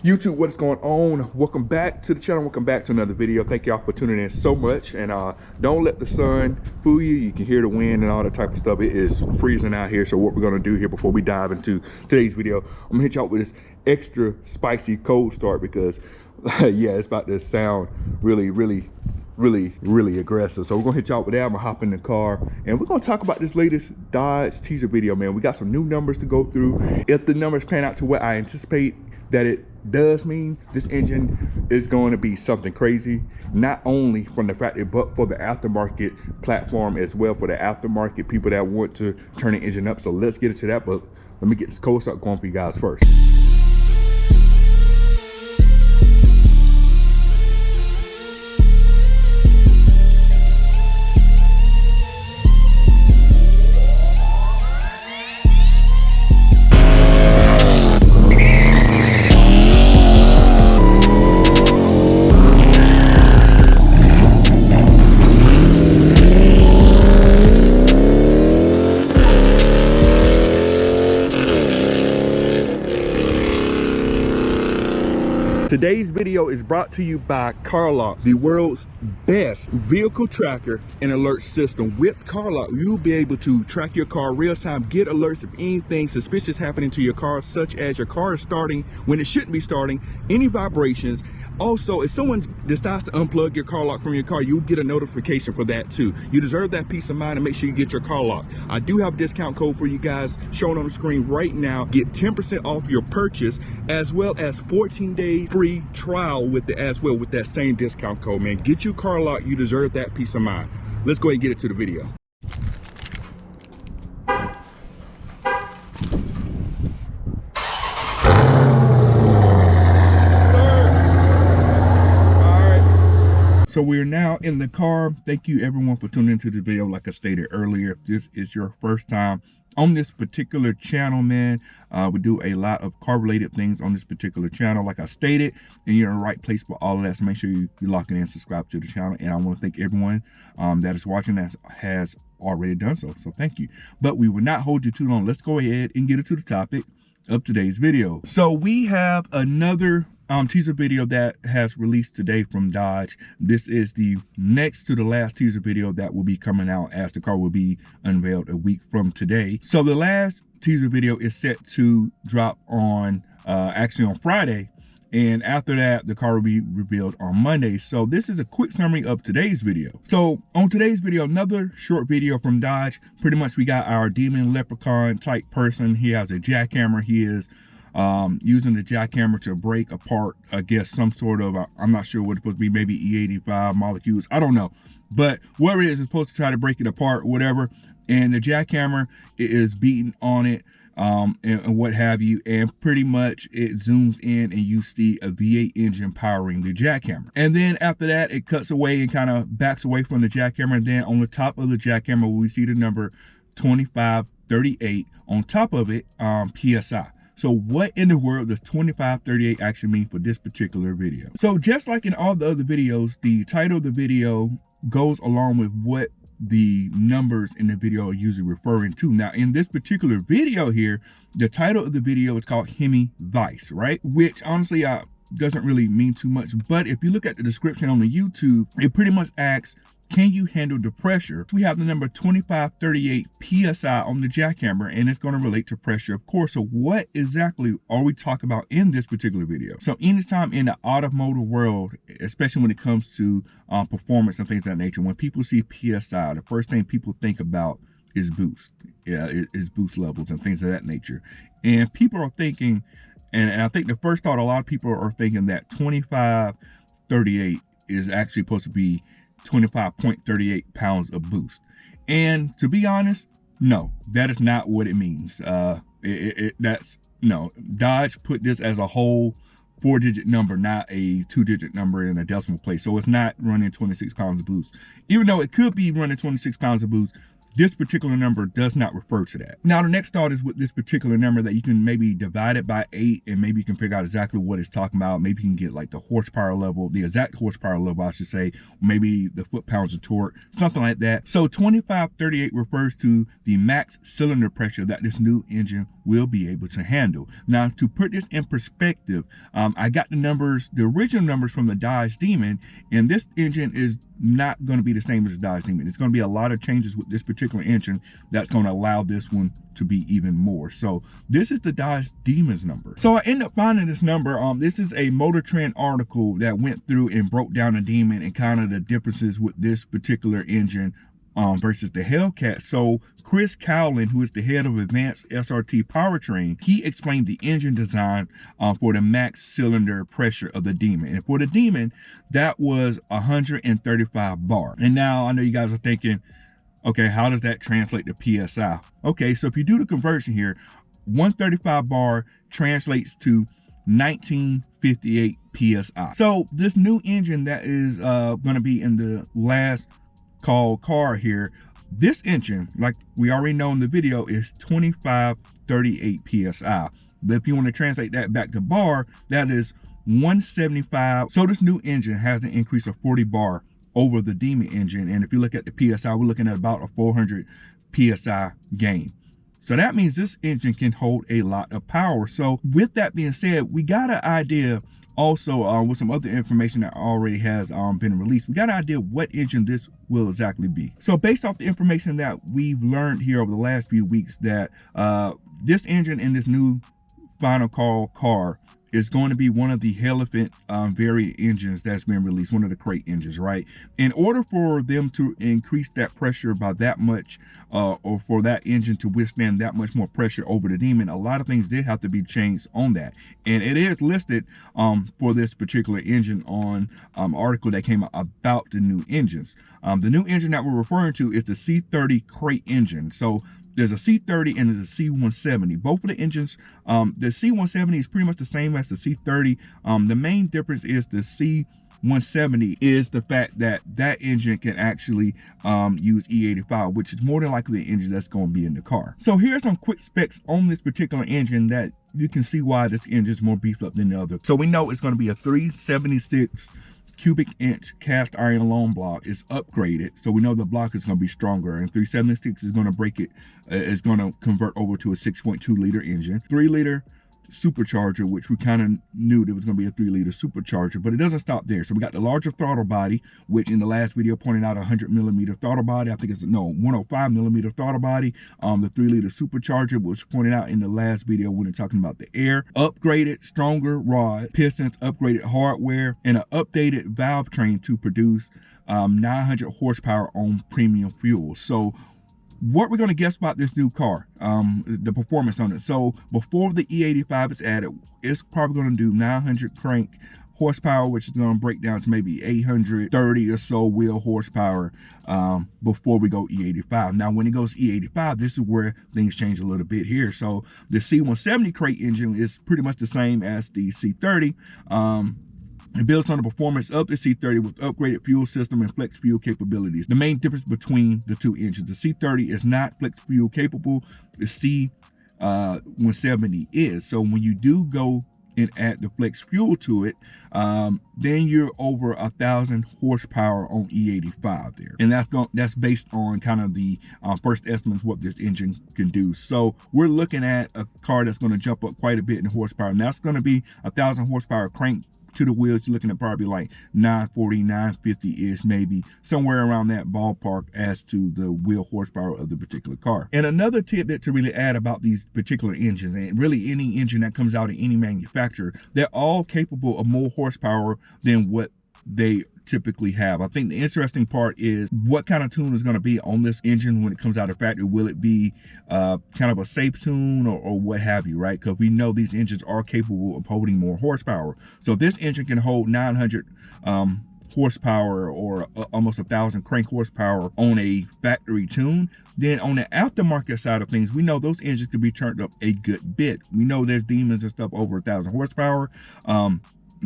YouTube, what is going on? Welcome back to the channel. Welcome back to another video. Thank y'all for tuning in so much. And don't let the sun fool you. You can hear the wind and all that type of stuff. It is freezing out here. So what we're gonna do here before we dive into today's video, I'm gonna hit y'all with this extra spicy cold start because yeah, it's about to sound really aggressive. So we're gonna hit y'all with that. I'm gonna hop in the car and we're gonna talk about this latest Dodge teaser video, man. We got some new numbers to go through. If the numbers pan out to what I anticipate that it does mean, this engine is going to be something crazy, not only from the factory but for the aftermarket platform as well, for the aftermarket people that want to turn the engine up. So let's get into that, but let me get this cold start going for you guys first. Today's video is brought to you by CarLock, the world's best vehicle tracker and alert system. With CarLock, you'll be able to track your car real time, get alerts of anything suspicious happening to your car, such as your car is starting when it shouldn't be starting, any vibrations. Also, if someone decides to unplug your car lock from your car, you'll get a notification for that too. You deserve that peace of mind, and make sure you get your car lock. I do have a discount code for you guys shown on the screen right now. Get 10% off your purchase, as well as 14 days free trial with it as well with that same discount code, man. Get your car lock. You deserve that peace of mind. Let's go ahead and get it to the video. So we're now in the car. Thank you everyone for tuning into this video. Like I stated earlier, if this is your first time on this particular channel, man, we do a lot of car related things on this particular channel. Like I stated, and you're in the right place for all of that. So make sure you lock in and subscribe to the channel. And I want to thank everyone that is watching that has already done so. So thank you. But we will not hold you too long. Let's go ahead and get into the topic of today's video. So we have another teaser video that has released today from Dodge. This is the next to the last teaser video that will be coming out, as the car will be unveiled a week from today. So the last teaser video is set to drop on actually on Friday, and after that the car will be revealed on Monday. So this is a quick summary of today's video. So on today's video, another short video from Dodge. Pretty much we got our demon leprechaun type person. He has a jackhammer. He is using the jackhammer to break apart, I guess, some sort of, I'm not sure what it's supposed to be, maybe E85 molecules, I don't know. But whatever it is, it's supposed to try to break it apart, whatever. And the jackhammer is beating on it, and what have you. And pretty much it zooms in and you see a V8 engine powering the jackhammer. And then after that, it cuts away and kind of backs away from the jackhammer. And then on the top of the jackhammer, we see the number 2538 on top of it, PSI. So what in the world does 2538 actually mean for this particular video? So just like in all the other videos, the title of the video goes along with what the numbers in the video are usually referring to. Now in this particular video here, the title of the video is called Hemi Vice, right? Which honestly doesn't really mean too much, but if you look at the description on the YouTube, it pretty much asks, can you handle the pressure? We have the number 2538 PSI on the jackhammer, and it's going to relate to pressure, of course. So what exactly are we talking about in this particular video? So anytime in the automotive world, especially when it comes to performance and things of that nature, when people see PSI, the first thing people think about is boost. Yeah, is boost levels and things of that nature. And people are thinking, and I think the first thought a lot of people are thinking that 2538 is actually supposed to be 25.38 pounds of boost. And to be honest, no, that is not what it means. That's no, Dodge put this as a whole 4-digit number, not a 2-digit number in a decimal place. So it's not running 26 pounds of boost. Even though it could be running 26 pounds of boost, This particular number does not refer to that. Now, the next thought is with this particular number that you can maybe divide it by 8 and maybe you can figure out exactly what it's talking about. Maybe you can get like the horsepower level, the exact horsepower level, I should say, maybe the foot-pounds of torque, something like that. So 2538 refers to the max cylinder pressure that this new engine will be able to handle. Now, to put this in perspective, I got the numbers, the original numbers from the Dodge Demon, and this engine is not going to be the same as the Dodge Demon. It's going to be a lot of changes with this particular engine that's going to allow this one to be even more. So this is the Dodge Demon's number. So I ended up finding this number. This is a Motor Trend article that went through and broke down the Demon and kind of the differences with this particular engine versus the Hellcat. So Chris Cowlin, who is the head of Advanced SRT Powertrain, he explained the engine design for the max cylinder pressure of the Demon. And for the Demon, that was 135 bar. And now I know you guys are thinking, okay, how does that translate to PSI? Okay, so if you do the conversion here, 135 bar translates to 1958 PSI. So this new engine that is going to be in the last call car here, this engine, like we already know in the video, is 2538 PSI. But if you want to translate that back to bar, that is 175. So this new engine has an increase of 40 bar over the Demon engine. And if you look at the PSI, we're looking at about a 400 PSI gain. So that means this engine can hold a lot of power. So with that being said, we got an idea also with some other information that already has been released. We got an idea what engine this will exactly be. So based off the information that we've learned here over the last few weeks, that this engine in this new final call car is going to be one of the hellephant variant engines that's been released, one of the crate engines, right? In order for them to increase that pressure by that much, or for that engine to withstand that much more pressure over the Demon, a lot of things did have to be changed on that. And it is listed for this particular engine on article that came out about the new engines. The new engine that we're referring to is the C30 crate engine. So there's a C30 and there's a C170. Both of the engines, the C170 is pretty much the same as the C30. The main difference is the C170 is the fact that that engine can actually use E85, which is more than likely the engine that's going to be in the car. So here's some quick specs on this particular engine that you can see why this engine is more beefed up than the other. So we know it's going to be a 376 cubic inch cast iron long block. Is upgraded, so we know the block is going to be stronger, and 376 is going to break it, is going to convert over to a 6.2 liter engine, 3 liter supercharger, which we kind of knew there was going to be a 3 liter supercharger, but it doesn't stop there. So we got the larger throttle body, which in the last video pointed out 100 millimeter throttle body. I think it's 105 millimeter throttle body. The 3 liter supercharger was pointed out in the last video when we're talking about the air. Upgraded, stronger rod, pistons, upgraded hardware, and an updated valve train to produce 900 horsepower on premium fuel. So what we're going to guess about this new car, the performance on it. So before the E85 is added, it's probably going to do 900 crank horsepower, which is going to break down to maybe 830 or so wheel horsepower before we go E85. Now, when it goes E85, this is where things change a little bit here. So the C170 crate engine is pretty much the same as the C30. It builds on the performance of the C30 with upgraded fuel system and flex fuel capabilities. The main difference between the two engines, the C30 is not flex fuel capable, the C170 is. So when you do go and add the flex fuel to it, then you're over 1,000 horsepower on E85 there. And that's based on kind of the first estimates what this engine can do. So we're looking at a car that's going to jump up quite a bit in horsepower. And that's going to be 1,000 horsepower crank to the wheels. You're looking at probably like 940, 950 is maybe somewhere around that ballpark as to the wheel horsepower of the particular car. And another tidbit to really add about these particular engines, and really any engine that comes out of any manufacturer, they're all capable of more horsepower than what they typically have. I think the interesting part is what kind of tune is going to be on this engine when it comes out of factory. Will it be kind of a safe tune or what have you, right? Because we know these engines are capable of holding more horsepower. So this engine can hold 900 horsepower or almost 1,000 crank horsepower on a factory tune. Then on the aftermarket side of things, we know those engines can be turned up a good bit. We know there's Demons and stuff over 1,000 horsepower.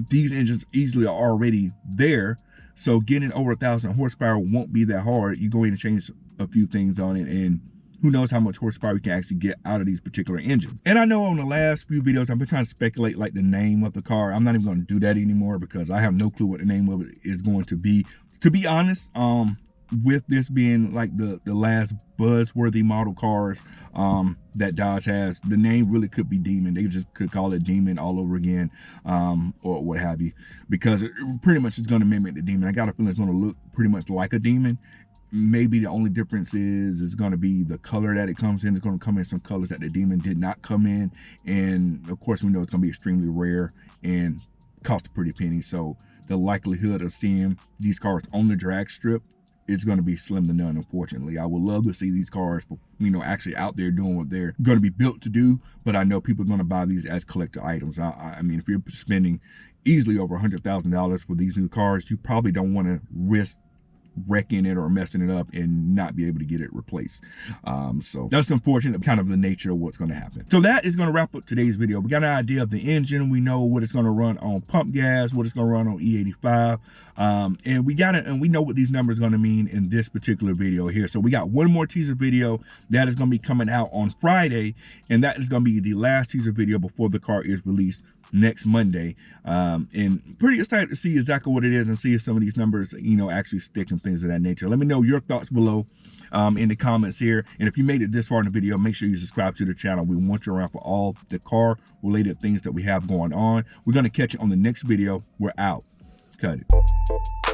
These engines easily are already there, so getting over 1,000 horsepower won't be that hard. You go in and change a few things on it, and who knows how much horsepower we can actually get out of these particular engines. And I know on the last few videos, I've been trying to speculate like the name of the car. I'm not even going to do that anymore because I have no clue what the name of it is going to be. To be honest, with this being like the last buzzworthy model cars that Dodge has, the name really could be Demon. They just could call it Demon all over again, or what have you, because it pretty much is going to mimic the Demon. I got a feeling it's going to look pretty much like a Demon. Maybe the only difference is it's going to be the color that it comes in. It's going to come in some colors that the Demon did not come in, and of course we know it's going to be extremely rare and cost a pretty penny. So the likelihood of seeing these cars on the drag strip is going to be slim to none, unfortunately. I would love to see these cars, you know, actually out there doing what they're going to be built to do, but I know people are going to buy these as collector items. I mean, if you're spending easily over $100,000 for these new cars, you probably don't want to risk wrecking it or messing it up and not be able to get it replaced. So that's unfortunate, kind of the nature of what's going to happen. So that is going to wrap up today's video. We got an idea of the engine. We know what it's going to run on pump gas, what it's going to run on E85, and we know what these numbers are going to mean in this particular video here. So we got one more teaser video that is going to be coming out on Friday, and that is going to be the last teaser video before the car is released next Monday, and pretty excited to see exactly what it is and see if some of these numbers, you know, actually stick and things of that nature. Let me know your thoughts below in the comments here, and if you made it this far in the video, make sure you subscribe to the channel. We want you around for all the car related things that we have going on. We're going to catch you on the next video. We're out. Cut it.